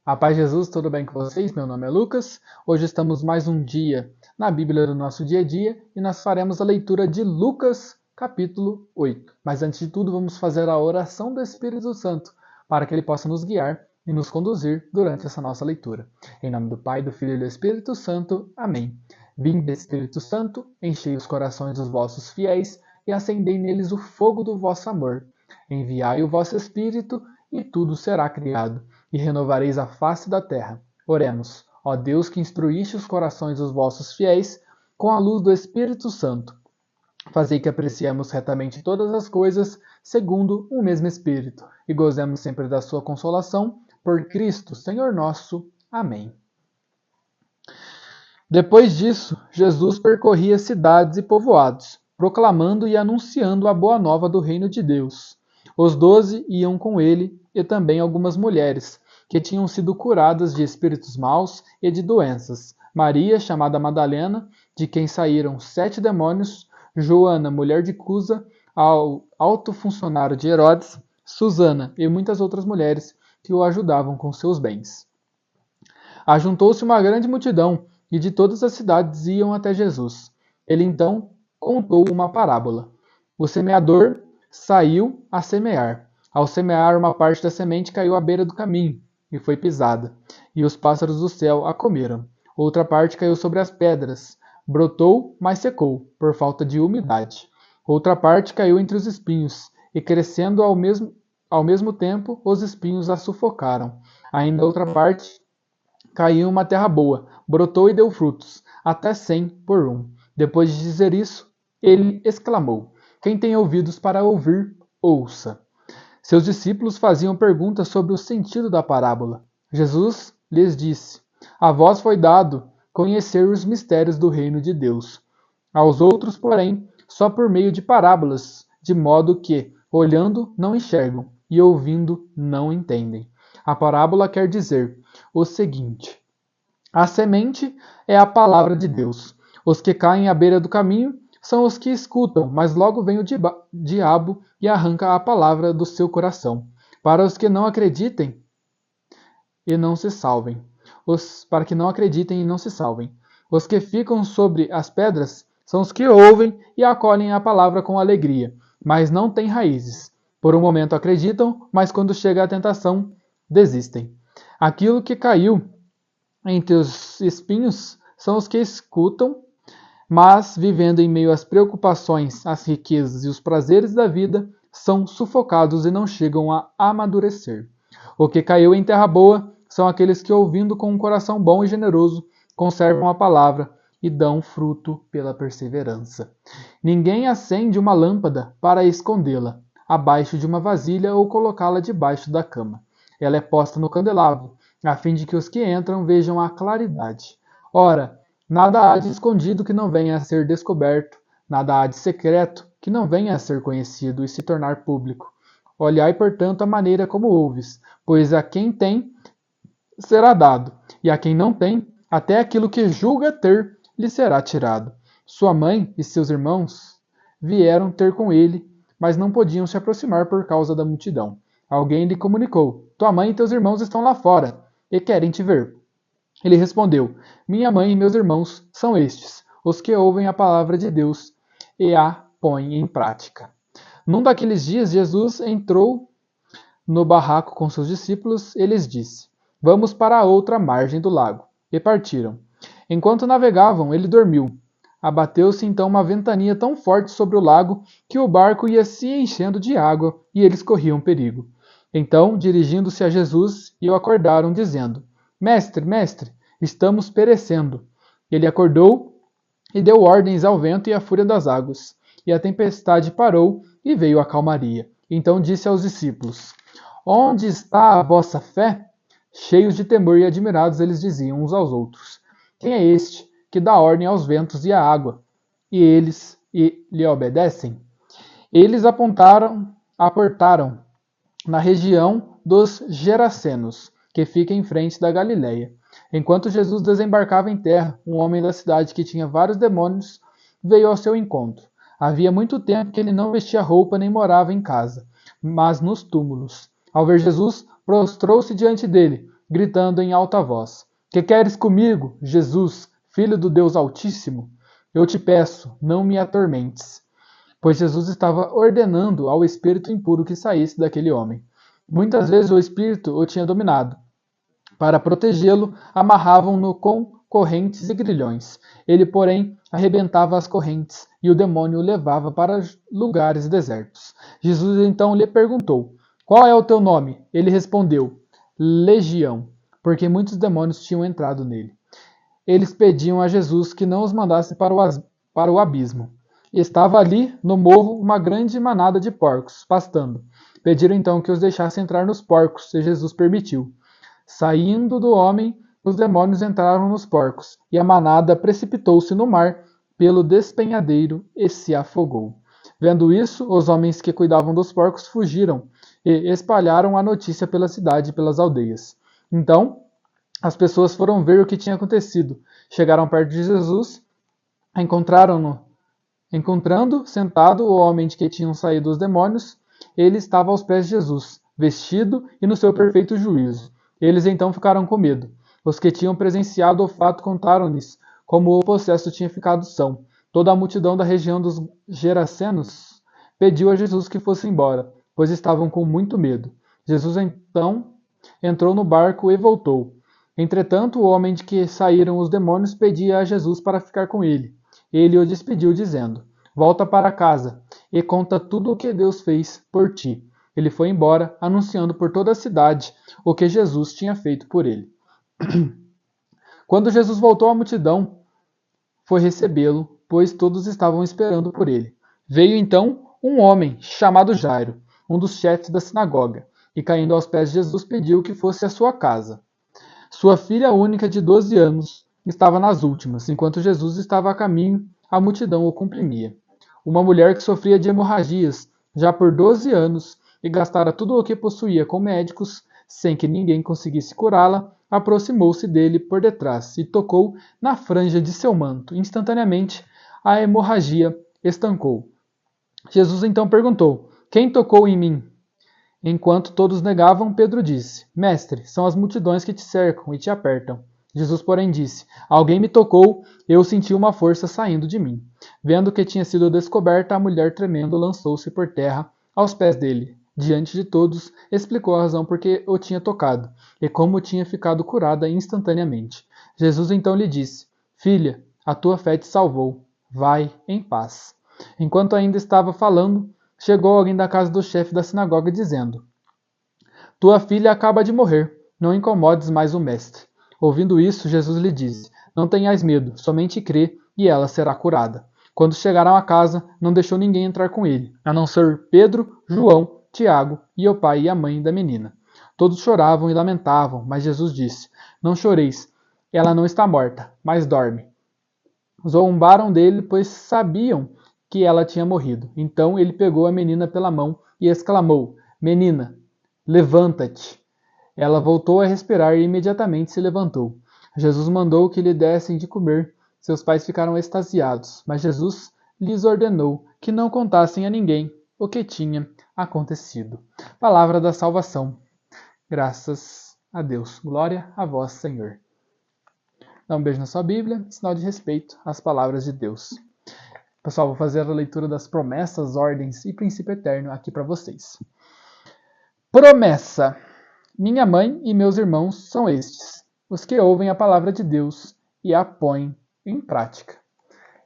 A paz de Jesus, tudo bem com vocês? Meu nome é Lucas. Hoje estamos mais um dia na Bíblia do nosso dia a dia e nós faremos a leitura de Lucas, capítulo 8. Mas antes de tudo, vamos fazer a oração do Espírito Santo para que ele possa nos guiar e nos conduzir durante essa nossa leitura. Em nome do Pai, do Filho e do Espírito Santo. Amém. Vinde, Espírito Santo, enchei os corações dos vossos fiéis e acendei neles o fogo do vosso amor. Enviai o vosso Espírito e tudo será criado e renovareis a face da terra. Oremos, ó Deus que instruíste os corações dos vossos fiéis com a luz do Espírito Santo. Fazei que apreciemos retamente todas as coisas segundo o mesmo Espírito e gozemos sempre da sua consolação, por Cristo, Senhor nosso. Amém. Depois disso, Jesus percorria cidades e povoados, proclamando e anunciando a boa nova do reino de Deus. Os 12 iam com ele e também algumas mulheres, que tinham sido curadas de espíritos maus e de doenças. Maria, chamada Madalena, de quem saíram 7 demônios, Joana, mulher de Cusa, ao alto funcionário de Herodes, Susana e muitas outras mulheres que o ajudavam com seus bens. Ajuntou-se uma grande multidão e de todas as cidades iam até Jesus. Ele então contou uma parábola. O semeador saiu a semear. Ao semear, uma parte da semente caiu à beira do caminho e foi pisada, e os pássaros do céu a comeram. Outra parte caiu sobre as pedras, brotou, mas secou, por falta de umidade. Outra parte caiu entre os espinhos, e crescendo ao mesmo tempo, os espinhos a sufocaram. Ainda outra parte caiu em uma terra boa, brotou e deu frutos, até 100 por um. Depois de dizer isso, ele exclamou: Quem tem ouvidos para ouvir, ouça. Seus discípulos faziam perguntas sobre o sentido da parábola. Jesus lhes disse: A vós foi dado conhecer os mistérios do reino de Deus. Aos outros, porém, só por meio de parábolas, de modo que, olhando, não enxergam e ouvindo, não entendem. A parábola quer dizer o seguinte: a semente é a palavra de Deus. Os que caem à beira do caminho são os que escutam, mas logo vem o diabo e arranca a palavra do seu coração, para os que não acreditem e não se salvem. Para que não acreditem e não se salvem. Os que ficam sobre as pedras são os que ouvem e acolhem a palavra com alegria, mas não têm raízes. Por um momento acreditam, mas quando chega a tentação, desistem. Aquilo que caiu entre os espinhos são os que escutam, mas, vivendo em meio às preocupações, às riquezas e os prazeres da vida, são sufocados e não chegam a amadurecer. O que caiu em terra boa são aqueles que, ouvindo com um coração bom e generoso, conservam a palavra e dão fruto pela perseverança. Ninguém acende uma lâmpada para escondê-la abaixo de uma vasilha ou colocá-la debaixo da cama. Ela é posta no candelabro, a fim de que os que entram vejam a claridade. Ora, nada há de escondido que não venha a ser descoberto, nada há de secreto que não venha a ser conhecido e se tornar público. Olhai, portanto, a maneira como ouves, pois a quem tem será dado, e a quem não tem, até aquilo que julga ter lhe será tirado. Sua mãe e seus irmãos vieram ter com ele, mas não podiam se aproximar por causa da multidão. Alguém lhe comunicou: Tua mãe e teus irmãos estão lá fora e querem te ver. Ele respondeu: Minha mãe e meus irmãos são estes, os que ouvem a palavra de Deus e a põem em prática. Num daqueles dias, Jesus entrou no barraco com seus discípulos e lhes disse: Vamos para a outra margem do lago. E partiram. Enquanto navegavam, ele dormiu. Abateu-se então uma ventania tão forte sobre o lago que o barco ia se enchendo de água e eles corriam perigo. Então, dirigindo-se a Jesus, o acordaram, dizendo: Mestre, mestre, estamos perecendo. Ele acordou e deu ordens ao vento e à fúria das águas. E a tempestade parou e veio a calmaria. Então disse aos discípulos: Onde está a vossa fé? Cheios de temor e admirados, eles diziam uns aos outros: Quem é este que dá ordem aos ventos e à água? E eles lhe obedecem? Eles aportaram na região dos Gerasenos, que fica em frente da Galileia. Enquanto Jesus desembarcava em terra, um homem da cidade que tinha vários demônios veio ao seu encontro. Havia muito tempo que ele não vestia roupa nem morava em casa, mas nos túmulos. Ao ver Jesus, prostrou-se diante dele, gritando em alta voz: Que queres comigo, Jesus, Filho do Deus Altíssimo? Eu te peço, não me atormentes. Pois Jesus estava ordenando ao espírito impuro que saísse daquele homem. Muitas vezes o espírito o tinha dominado. Para protegê-lo, amarravam-no com correntes e grilhões. Ele, porém, arrebentava as correntes e o demônio o levava para lugares desertos. Jesus então lhe perguntou: Qual é o teu nome? Ele respondeu: Legião, porque muitos demônios tinham entrado nele. Eles pediam a Jesus que não os mandasse para o abismo. Estava ali, no morro, uma grande manada de porcos, pastando. Pediram então que os deixasse entrar nos porcos, e Jesus permitiu. Saindo do homem, os demônios entraram nos porcos, e a manada precipitou-se no mar pelo despenhadeiro e se afogou. Vendo isso, os homens que cuidavam dos porcos fugiram e espalharam a notícia pela cidade e pelas aldeias. Então, as pessoas foram ver o que tinha acontecido. Chegaram perto de Jesus, encontraram-no. Encontrando sentado o homem de que tinham saído os demônios, ele estava aos pés de Jesus, vestido e no seu perfeito juízo. Eles então ficaram com medo. Os que tinham presenciado o fato contaram-lhes como o possesso tinha ficado são. Toda a multidão da região dos Gerasenos pediu a Jesus que fosse embora, pois estavam com muito medo. Jesus então entrou no barco e voltou. Entretanto, o homem de que saíram os demônios pedia a Jesus para ficar com ele. Ele o despediu, dizendo: Volta para casa e conta tudo o que Deus fez por ti. Ele foi embora, anunciando por toda a cidade o que Jesus tinha feito por ele. Quando Jesus voltou, a multidão foi recebê-lo, pois todos estavam esperando por ele. Veio então um homem chamado Jairo, um dos chefes da sinagoga, e caindo aos pés de Jesus pediu que fosse à sua casa. Sua filha única de 12 anos estava nas últimas. Enquanto Jesus estava a caminho, a multidão o comprimia. Uma mulher que sofria de hemorragias já por 12 anos e gastara tudo o que possuía com médicos, sem que ninguém conseguisse curá-la, aproximou-se dele por detrás e tocou na franja de seu manto. Instantaneamente, a hemorragia estancou. Jesus então perguntou: Quem tocou em mim? Enquanto todos negavam, Pedro disse: Mestre, são as multidões que te cercam e te apertam. Jesus, porém, disse: Alguém me tocou, eu senti uma força saindo de mim. Vendo que tinha sido descoberta, a mulher tremendo lançou-se por terra aos pés dele. Diante de todos, explicou a razão por que o tinha tocado e como tinha ficado curada instantaneamente. Jesus então lhe disse: Filha, a tua fé te salvou. Vai em paz. Enquanto ainda estava falando, chegou alguém da casa do chefe da sinagoga dizendo: Tua filha acaba de morrer, não incomodes mais o mestre. Ouvindo isso, Jesus lhe disse: Não tenhais medo, somente crê e ela será curada. Quando chegaram à casa, não deixou ninguém entrar com ele, a não ser Pedro, João, Tiago e o pai e a mãe da menina. Todos choravam e lamentavam, mas Jesus disse: Não choreis, ela não está morta, mas dorme. Zombaram dele, pois sabiam que ela tinha morrido. Então ele pegou a menina pela mão e exclamou: Menina, levanta-te. Ela voltou a respirar e imediatamente se levantou. Jesus mandou que lhe dessem de comer. Seus pais ficaram extasiados, mas Jesus lhes ordenou que não contassem a ninguém o que tinha acontecido. Palavra da salvação. Graças a Deus. Glória a vós, Senhor. Dá um beijo na sua Bíblia, sinal de respeito às palavras de Deus. Pessoal, vou fazer a leitura das promessas, ordens e princípio eterno aqui para vocês. Promessa. Minha mãe e meus irmãos são estes, os que ouvem a palavra de Deus e a põem em prática.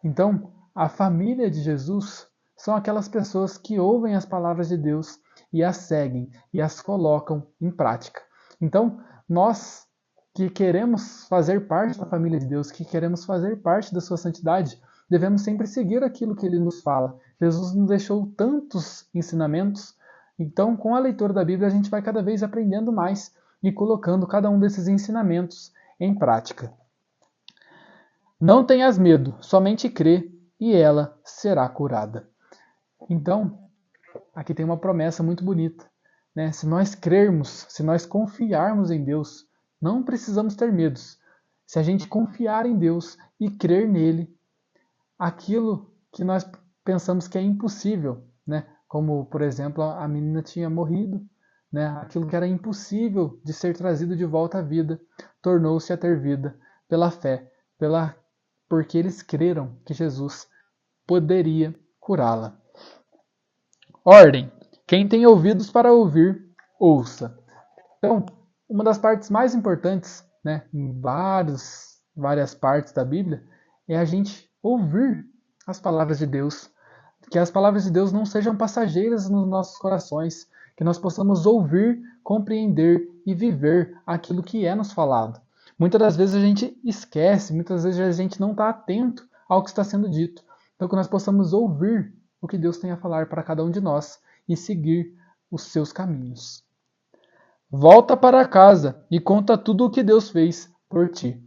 Então, a família de Jesus são aquelas pessoas que ouvem as palavras de Deus e as seguem e as colocam em prática. Então, nós que queremos fazer parte da família de Deus, que queremos fazer parte da sua santidade, devemos sempre seguir aquilo que ele nos fala. Jesus nos deixou tantos ensinamentos, então com a leitura da Bíblia a gente vai cada vez aprendendo mais e colocando cada um desses ensinamentos em prática. Não tenhas medo, somente crê e ela será curada. Então, aqui tem uma promessa muito bonita, né? Se nós crermos, se nós confiarmos em Deus, não precisamos ter medos. Se a gente confiar em Deus e crer nele, aquilo que nós pensamos que é impossível, né? Como, por exemplo, a menina tinha morrido, né? Aquilo que era impossível de ser trazido de volta à vida, tornou-se a ter vida pela fé, porque eles creram que Jesus poderia curá-la. Ordem. Quem tem ouvidos para ouvir, ouça. Então, uma das partes mais importantes, né, em várias partes da Bíblia, é a gente ouvir as palavras de Deus. Que as palavras de Deus não sejam passageiras nos nossos corações, que nós possamos ouvir, compreender e viver aquilo que é nos falado. Muitas das vezes a gente esquece, muitas vezes a gente não está atento ao que está sendo dito. Então, que nós possamos ouvir o que Deus tem a falar para cada um de nós e seguir os seus caminhos. Volta para casa e conta tudo o que Deus fez por ti.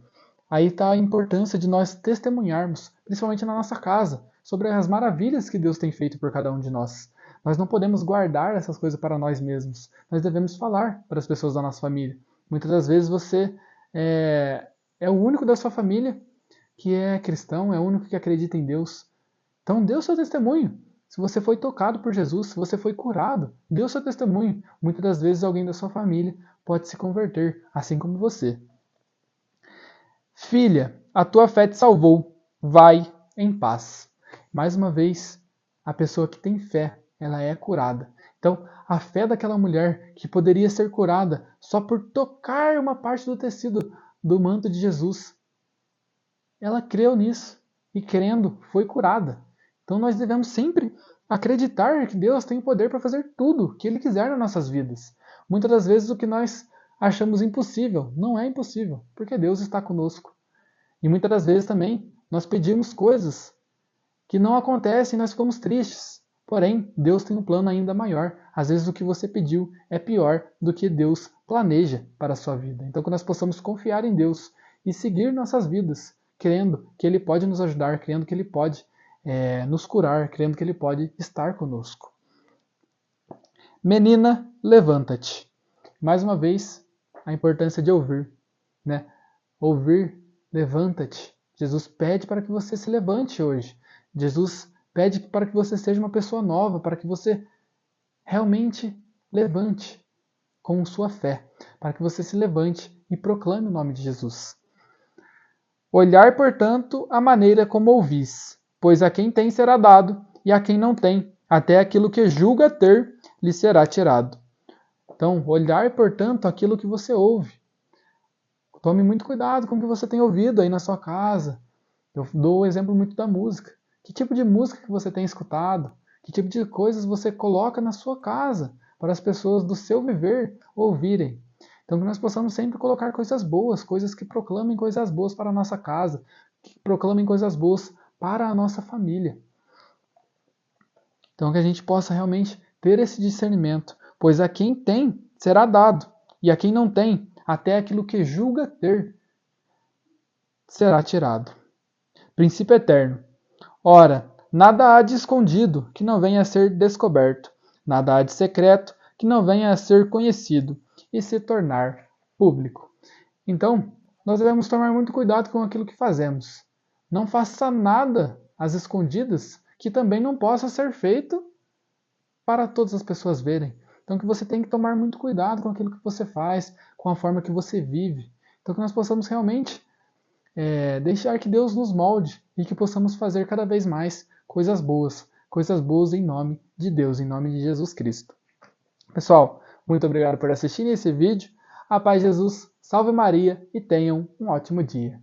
Aí está a importância de nós testemunharmos, principalmente na nossa casa, sobre as maravilhas que Deus tem feito por cada um de nós. Nós não podemos guardar essas coisas para nós mesmos. Nós devemos falar para as pessoas da nossa família. Muitas das vezes você é o único da sua família que é cristão, é o único que acredita em Deus. Então dê o seu testemunho. Se você foi tocado por Jesus, se você foi curado, dê o seu testemunho. Muitas das vezes alguém da sua família pode se converter, assim como você. Filha, a tua fé te salvou. Vai em paz. Mais uma vez, a pessoa que tem fé, ela é curada. Então, a fé daquela mulher que poderia ser curada só por tocar uma parte do tecido do manto de Jesus, ela creu nisso e crendo foi curada. Então nós devemos sempre acreditar que Deus tem o poder para fazer tudo que Ele quiser nas nossas vidas. Muitas das vezes o que nós achamos impossível não é impossível, porque Deus está conosco. E muitas das vezes também nós pedimos coisas que não acontecem e nós ficamos tristes. Porém, Deus tem um plano ainda maior. Às vezes o que você pediu é pior do que Deus planeja para a sua vida. Então que nós possamos confiar em Deus e seguir nossas vidas, crendo que Ele pode nos ajudar, crendo que Ele pode nos curar, crendo que Ele pode estar conosco. Menina, levanta-te. Mais uma vez, a importância de ouvir, né? Ouvir, levanta-te. Jesus pede para que você se levante hoje. Jesus pede para que você seja uma pessoa nova, para que você realmente levante com sua fé, para que você se levante e proclame o nome de Jesus. Olhar, portanto, a maneira como ouvis, pois a quem tem será dado, e a quem não tem, até aquilo que julga ter, lhe será tirado. Então, olhar, portanto, aquilo que você ouve. Tome muito cuidado com o que você tem ouvido aí na sua casa. Eu dou o exemplo muito da música. Que tipo de música que você tem escutado? Que tipo de coisas você coloca na sua casa para as pessoas do seu viver ouvirem? Então que nós possamos sempre colocar coisas boas, coisas que proclamem coisas boas para a nossa casa, que proclamem coisas boas para a nossa família. Então que a gente possa realmente ter esse discernimento, pois a quem tem será dado, e a quem não tem, até aquilo que julga ter será tirado. Princípio eterno. Ora, nada há de escondido que não venha a ser descoberto, nada há de secreto que não venha a ser conhecido e se tornar público. Então, nós devemos tomar muito cuidado com aquilo que fazemos. Não faça nada às escondidas que também não possa ser feito para todas as pessoas verem. Então, que você tem que tomar muito cuidado com aquilo que você faz, com a forma que você vive. Então, que nós possamos realmente deixar que Deus nos molde e que possamos fazer cada vez mais coisas boas em nome de Deus, em nome de Jesus Cristo. Pessoal, muito obrigado por assistirem esse vídeo. A paz de Jesus, salve Maria e tenham um ótimo dia.